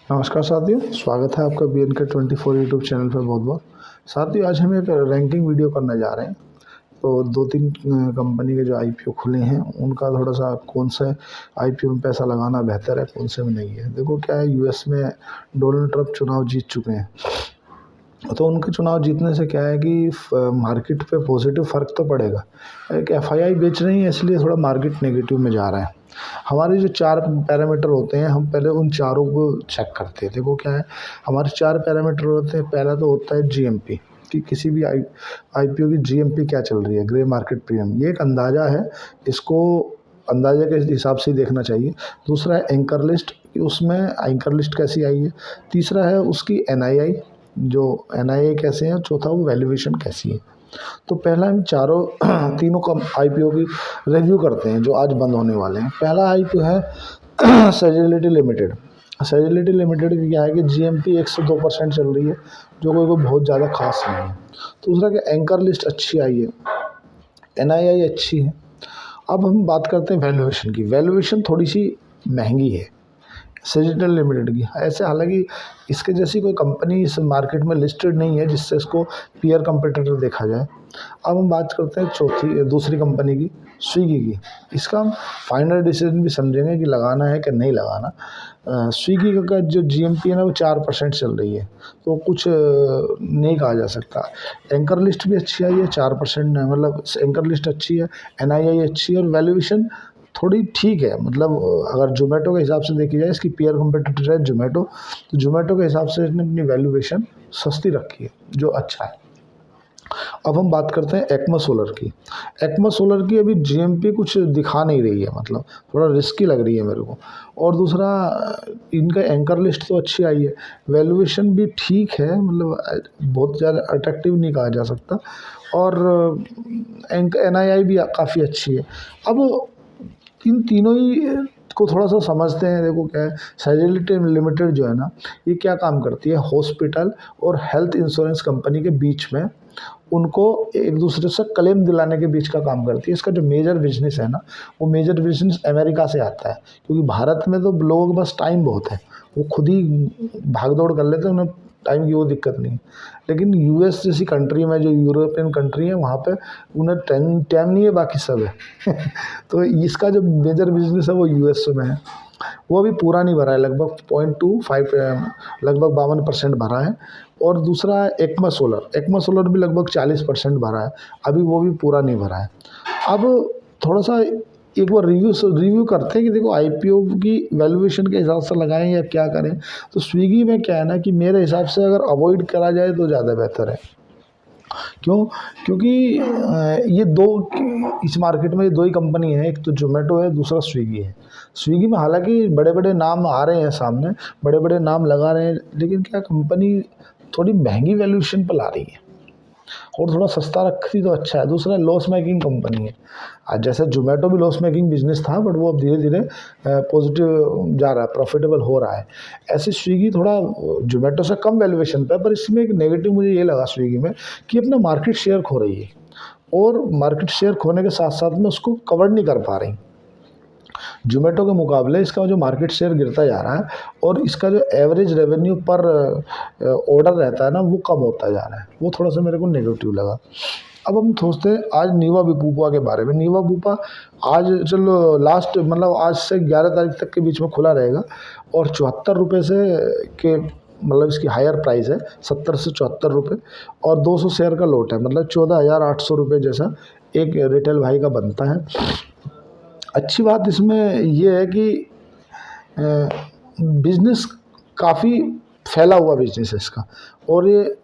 नमस्कार साथियों, स्वागत है आपका BNK24 यूट्यूब चैनल पर बहुत बहुत। साथियों, आज हम एक रैंकिंग वीडियो करने जा रहे हैं। तो दो तीन कंपनी के जो IPO खुले हैं उनका थोड़ा सा कौन से IPO में पैसा लगाना बेहतर है, कौन से में नहीं है। देखो क्या है, US में डोनाल्ड ट्रंप चुनाव जीत चुके हैं। तो उनके चुनाव जीतने से क्या है कि मार्केट पे पॉजिटिव फ़र्क तो पड़ेगा। एक FII बेच रही है, इसलिए थोड़ा मार्केट नेगेटिव में जा रहा है। हमारे जो 4 पैरामीटर होते हैं, हम पहले उन चारों को चेक करते हैं। देखो क्या है, हमारे 4 पैरामीटर होते हैं। पहला तो होता है GMP, कि किसी भी IPO की GMP क्या चल रही है, ग्रे मार्केट प्रीमियम। ये एक अंदाज़ा है, इसको अंदाजे के हिसाब से ही देखना चाहिए। दूसरा है एंकर लिस्ट, कि उसमें एंकर लिस्ट कैसी आई है। तीसरा है उसकी NII, जो NII कैसे है। चौथा वो वैल्यूएशन कैसी है। तो पहला हम चारों तीनों का IPO की रिव्यू करते हैं जो आज बंद होने वाले हैं। पहला IPO है सेजिलिटी लिमिटेड। सेजिलिटी लिमिटेड की क्या है कि GMP 1 से 2% चल रही है, जो कोई बहुत ज़्यादा खास नहीं है। दूसरा कि एंकर लिस्ट अच्छी आई है, NII अच्छी है। अब हम बात करते हैं वैल्यूएशन की। वैल्यूएशन थोड़ी सी महंगी है सेजिटल लिमिटेड की। ऐसे हालांकि इसके जैसी कोई कंपनी इस मार्केट में लिस्टेड नहीं है जिससे इसको पीयर कंपटीटर देखा जाए। अब हम बात करते हैं दूसरी कंपनी की, स्विगी की। इसका हम फाइनल डिसीजन भी समझेंगे कि लगाना है कि नहीं लगाना। स्विगी का जो GMP है ना, वो 4% चल रही है, तो कुछ नहीं कहा जा सकता। एंकर लिस्ट भी अच्छी आई है, 4%, मतलब एंकर लिस्ट अच्छी है, NII अच्छी है, और वैल्यूएशन थोड़ी ठीक है। मतलब अगर जोमेटो के हिसाब से देखी जाए, इसकी पीयर कंपटीटर है जोमेटो, तो जोमेटो के हिसाब से इसने अपनी वैल्यूएशन सस्ती रखी है, जो अच्छा है। अब हम बात करते हैं एक्मा सोलर की। एक्मा सोलर की अभी GMP कुछ दिखा नहीं रही है, मतलब थोड़ा रिस्की लग रही है मेरे को। और दूसरा, इनका एंकर लिस्ट तो अच्छी आई है, वैल्यूएशन भी ठीक है, मतलब बहुत ज़्यादा अट्रैक्टिव नहीं कहा जा सकता। और NII भी काफ़ी अच्छी है। अब इन तीनों ही को थोड़ा सा समझते हैं। देखो क्या है, सेजिलिटी लिमिटेड जो है ना, ये क्या काम करती है, हॉस्पिटल और हेल्थ इंश्योरेंस कंपनी के बीच में उनको एक दूसरे से क्लेम दिलाने के बीच का काम करती है। इसका जो मेजर बिजनेस है ना, वो मेजर बिजनेस अमेरिका से आता है, क्योंकि भारत में तो लोगों के पास टाइम बहुत है, वो खुद ही भाग दौड़ कर लेते हैं, उन्हें टाइम की वो दिक्कत नहीं है। लेकिन US जैसी कंट्री में, जो यूरोपियन कंट्री है, वहाँ पे उन्हें टाइम नहीं है, बाकी सब है तो इसका जो मेजर बिजनेस है वो US में है। वो अभी पूरा नहीं भरा है, लगभग 0.25 लगभग 52% भरा है। और दूसरा है एक्मा सोलर। एक्मा सोलर भी लगभग 40% भरा है, अभी वो भी पूरा नहीं भरा है। अब थोड़ा सा एक बार रिव्यू करते हैं कि देखो IPO की वैल्यूएशन के हिसाब से लगाएं या क्या करें। तो स्विगी में क्या है ना, कि मेरे हिसाब से अगर अवॉइड करा जाए तो ज़्यादा बेहतर है। क्यों? क्योंकि ये दो, इस मार्केट में ये दो ही कंपनी है, एक तो जोमेटो है, दूसरा स्विगी है। स्विगी में हालांकि बड़े बड़े नाम आ रहे हैं सामने, बड़े बड़े नाम लगा रहे हैं, लेकिन क्या कंपनी थोड़ी महंगी वैल्यूएशन पर ला रही है, और थोड़ा सस्ता रखती तो अच्छा है। दूसरा, लॉस मेकिंग कंपनी है। आज जैसे जोमेटो भी लॉस मेकिंग बिजनेस था, बट वो अब धीरे धीरे पॉजिटिव जा रहा है, प्रॉफिटेबल हो रहा है। ऐसे स्विगी थोड़ा जोमेटो से कम वैल्यूएशन पे है, पर इसमें एक नेगेटिव मुझे ये लगा स्विगी में, कि अपना मार्केट शेयर खो रही है, और मार्केट शेयर खोने के साथ साथ में उसको कवर नहीं कर पा रही। जोमेटो के मुकाबले इसका जो मार्केट शेयर गिरता जा रहा है, और इसका जो एवरेज रेवेन्यू पर ऑर्डर रहता है ना, वो कम होता जा रहा है। वो थोड़ा सा मेरे को नेगेटिव लगा। अब हम सोचते हैं आज नीवा बुपा के बारे में। नीवा बुपा आज, चलो लास्ट, मतलब आज से 11 तारीख तक के बीच में खुला रहेगा, और 74 रुपये से के, मतलब इसकी हायर प्राइस है 70 से 74 रुपये, और 200 शेयर का लोट है, मतलब 14,800 रुपये जैसा एक रिटेल भाई का बनता है। अच्छी बात इसमें ये है कि बिजनेस काफ़ी फैला हुआ बिजनेस है इसका। और ये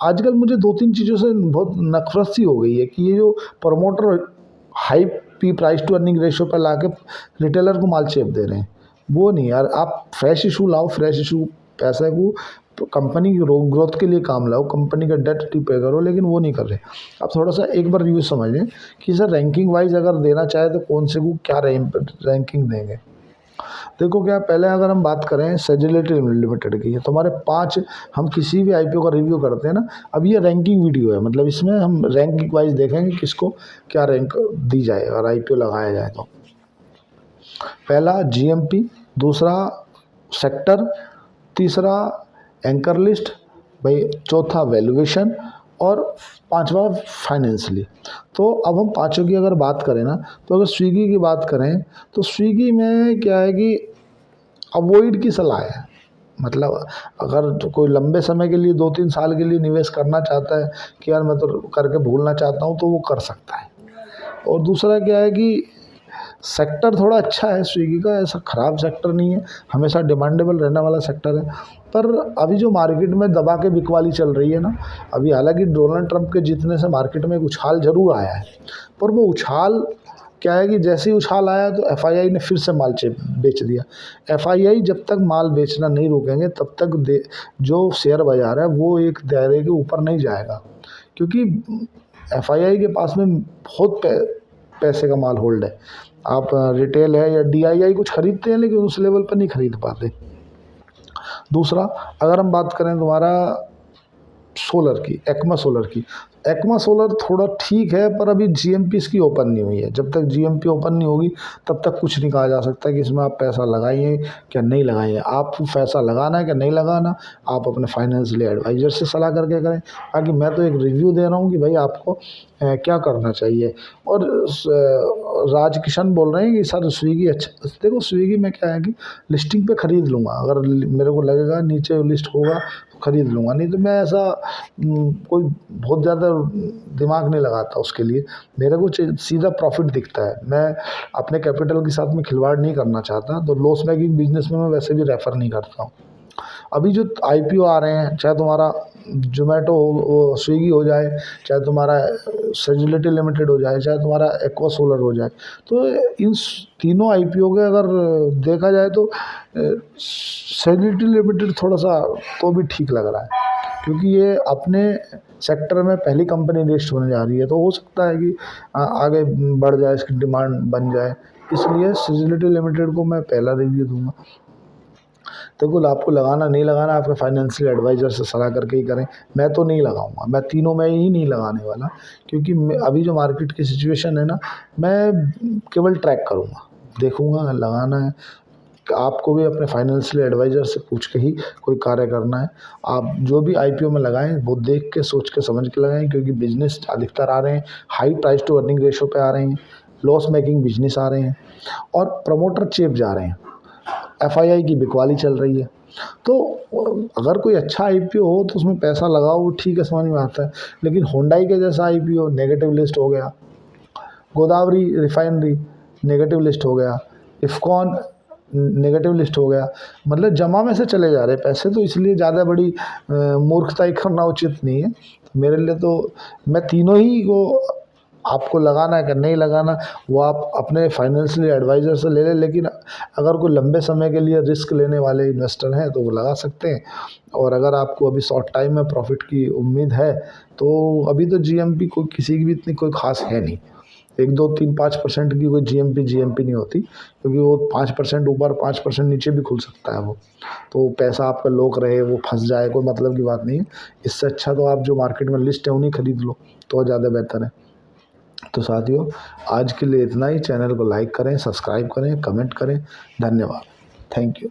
आजकल मुझे 2-3 चीज़ों से बहुत नफरत सी हो गई है, कि ये जो promoter high price to earning ratio पर ला के रिटेलर को माल चेप दे रहे हैं। वो नहीं यार, आप फ्रेश इशू लाओ, फ्रेश इशू पैसे को कंपनी की ग्रोथ के लिए काम लाओ, कंपनी का डेट पे करो, लेकिन वो नहीं कर रहे। आप थोड़ा सा एक बार रिव्यू समझ लें कि सर रैंकिंग वाइज अगर देना चाहे तो कौन से को क्या रैंकिंग देंगे। देखो क्या, पहले अगर हम बात करें सेजिलिटी लिमिटेड की, तो हमारे 5, हम किसी भी IPO का रिव्यू करते हैं ना, अब ये रैंकिंग वीडियो है, मतलब इसमें हम रैंकिंग वाइज देखेंगे किसको क्या रैंक दी जाए और IPO लगाया जाए। तो पहला GMP, दूसरा सेक्टर, तीसरा एंकर लिस्ट, भाई चौथा वैल्यूएशन और पांचवा फाइनेंशियली। तो अब हम पांचों की अगर बात करें ना, तो अगर स्विगी की बात करें तो स्विगी में क्या है कि अवॉइड की सलाह है। मतलब अगर तो कोई लंबे समय के लिए 2-3 साल के लिए निवेश करना चाहता है कि यार मैं तो करके भूलना चाहता हूँ, तो वो कर सकता है। और दूसरा क्या है कि सेक्टर थोड़ा अच्छा है स्विगी का, ऐसा ख़राब सेक्टर नहीं है, हमेशा डिमांडेबल रहने वाला सेक्टर है। पर अभी जो मार्केट में दबा के बिकवाली चल रही है ना, अभी हालांकि डोनाल्ड ट्रंप के जीतने से मार्केट में एक उछाल ज़रूर आया है, पर वो उछाल क्या है कि जैसे ही उछाल आया तो एफआईआई ने फिर से माल बेच दिया। एफआईआई जब तक माल बेचना नहीं रोकेंगे तब तक जो शेयर बाज़ार है वो एक दायरे के ऊपर नहीं जाएगा, क्योंकि एफआईआई के पास में बहुत पैसे का माल होल्ड है। आप रिटेल है या डीआईआई कुछ खरीदते हैं, लेकिन उस लेवल पर नहीं खरीद पाते। दूसरा, अगर हम बात करें तुम्हारा सोलर की, एक्मा सोलर की, एक्मा सोलर थोड़ा ठीक है, पर अभी जीएमपी इसकी ओपन नहीं हुई है। जब तक जीएमपी ओपन नहीं होगी तब तक कुछ नहीं कहा जा सकता कि इसमें आप पैसा लगाइए क्या नहीं लगाइए। आपको पैसा लगाना है क्या नहीं लगाना, आप अपने फाइनेंशियल एडवाइजर से सलाह करके करें। बाकी मैं तो एक रिव्यू दे रहा हूँ कि भाई आपको क्या करना चाहिए। और राज किशन बोल रहे हैं कि सर स्विगी अच्छा, देखो स्विगी में क्या है कि लिस्टिंग पे ख़रीद लूँगा, अगर मेरे को लगेगा नीचे लिस्ट होगा तो ख़रीद लूँगा, नहीं तो मैं ऐसा कोई बहुत ज़्यादा दिमाग नहीं लगाता उसके लिए। मेरे को सीधा प्रॉफिट दिखता है, मैं अपने कैपिटल के साथ में खिलवाड़ नहीं करना चाहता, तो लॉस मेकिंग बिजनेस में मैं वैसे भी रेफ़र नहीं करता हूँ। अभी जो आईपीओ आ रहे हैं, चाहे तुम्हारा जोमेटो हो, स्विगी हो जाए, चाहे तुम्हारा सेजिलिटी लिमिटेड हो जाए, चाहे तुम्हारा एक्वा सोलर हो जाए, तो इन तीनों आईपीओ के अगर देखा जाए तो सेजिलिटी लिमिटेड थोड़ा सा तो भी ठीक लग रहा है, क्योंकि ये अपने सेक्टर में पहली कंपनी लिस्ट होने जा रही है, तो हो सकता है कि आगे बढ़ जाए, इसकी डिमांड बन जाए। इसलिए सेजिलिटी लिमिटेड को मैं पहला रिव्यू दूंगा। देखो आपको लगाना नहीं लगाना आपके फाइनेंशियल एडवाइज़र से सलाह करके ही करें। मैं तो नहीं लगाऊंगा, मैं तीनों में ही नहीं लगाने वाला, क्योंकि अभी जो मार्केट की सिचुएशन है ना, मैं केवल ट्रैक करूंगा, देखूंगा लगाना है। आपको भी अपने फाइनेंशियल एडवाइज़र से पूछ के ही कोई कार्य करना है। आप जो भी आईपीओ में लगाएं वो देख के सोच के समझ के लगाएं, क्योंकि बिजनेस अधिकतर आ रहे हैं high price to earning ratio पे आ रहे हैं, लॉस मेकिंग बिजनेस आ रहे हैं और प्रमोटर चेप जा रहे हैं, एफआईआई की बिकवाली चल रही है। तो अगर कोई अच्छा आईपीओ हो तो उसमें पैसा लगाओ, ठीक है, समझ में आता है। लेकिन होंडाई के जैसा आईपीओ नेगेटिव लिस्ट हो गया, गोदावरी रिफाइनरी नेगेटिव लिस्ट हो गया, इफ्कॉन नेगेटिव लिस्ट हो गया, मतलब जमा में से चले जा रहे पैसे, तो इसलिए ज़्यादा बड़ी मूर्खताई करना उचित नहीं है। मेरे लिए तो मैं तीनों ही को, आपको लगाना है कि नहीं लगाना वो आप अपने फाइनेंशियल एडवाइज़र से ले लें, लेकिन अगर कोई लंबे समय के लिए रिस्क लेने वाले इन्वेस्टर हैं तो वो लगा सकते हैं। और अगर आपको अभी शॉर्ट टाइम में प्रॉफिट की उम्मीद है तो अभी तो जीएमपी कोई किसी की भी इतनी कोई खास है नहीं, 1, 2, 3, 5% की कोई जीएमपी नहीं होती, क्योंकि वो 5% ऊपर 5% नीचे भी खुल सकता है वो, तो पैसा आपका लॉक रहे, वो फंस जाए, कोई मतलब की बात नहीं है। इससे अच्छा तो आप जो मार्केट में लिस्ट है उन्हीं खरीद लो तो ज़्यादा बेहतर है। तो साथियों, आज के लिए इतना ही। चैनल को लाइक करें, सब्सक्राइब करें, कमेंट करें। धन्यवाद, थैंक यू।